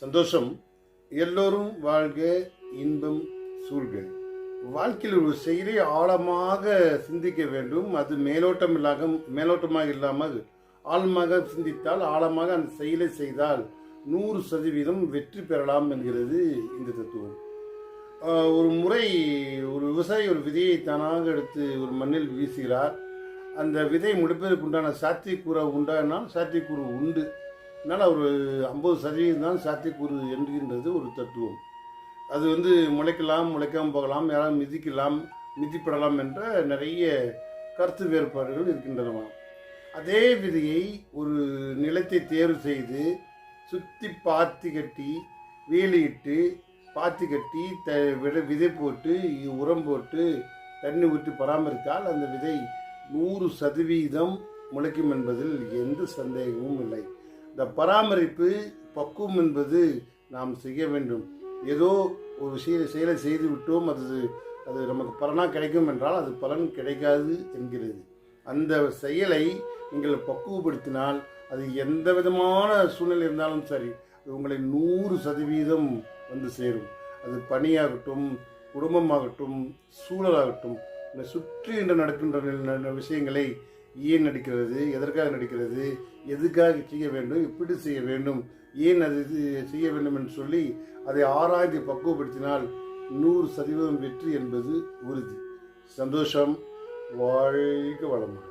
சந்தோஷம். எல்லோரும் வாழ்க, இன்பம் சூழ்க. வாழ்க்கையில் ஒரு செயலை ஆழமாக சிந்திக்க வேண்டும். அது மேலோட்டமாக இல்லாமல் ஆழமாக சிந்தித்தால், ஆழமாக அந்த செயலை செய்தால் 100% வெற்றி பெறலாம் என்கிறது இந்த தத்துவம். ஒரு முறை ஒரு விவசாயி ஒரு விதையை தானாக எடுத்து ஒரு மண்ணில் வீசுகிறார். அந்த விதை முடிப்பதற்கு உண்டான சாத்தியக்கூறு உண்டானால் சாத்தியக்கூறு உண்டு. அதனால் ஒரு 50% தான் சாத்தியக்கூறு என்கின்றது ஒரு தத்துவம். அது முளைக்கலாம், முளைக்காமல் போகலாம், யாராவது மிதிக்கலாம், மிதிப்படலாம் என்ற நிறைய கருத்து வேறுபாடுகள் இருக்கின்றன. அதே விதையை ஒரு நிலத்தை தேர்வு செய்து சுற்றி பாத்தி கட்டி, வேலியிட்டு பாத்தி கட்டி விதை போட்டு உரம் போட்டு தண்ணி ஊற்றி பராமரித்தால் அந்த விதை 100% முளைக்கும் என்பதில் எந்த சந்தேகமும் இல்லை. இந்த பராமரிப்பு பக்குவம் என்பது நாம் செய்ய வேண்டும். ஏதோ ஒரு செயலை செய்து விட்டோம், அது நமக்கு பலனாக கிடைக்கும் என்றால் அது பலன் கிடைக்காது என்கிறது. அந்த செயலை நீங்கள் பக்குவப்படுத்தினால் அது எந்த விதமான சூழ்நிலை இருந்தாலும் சரி, அது உங்களை 100% வந்து சேரும். அது பணியாகட்டும், குடும்பமாகட்டும், சூழலாகட்டும், சுற்றி என்று நடக்கின்ற விஷயங்களை ஏன் நடிக்கிறது, எதற்காக நடிக்கிறது, எதுக்காக செய்ய வேண்டும், எப்படி செய்ய வேண்டும், ஏன் அது செய்ய வேண்டும் என்று சொல்லி அதை ஆராய்ந்து பக்குவப்படுத்தினால் 100% வெற்றி என்பது உறுதி. சந்தோஷம். வாழ்க வளமுடன்.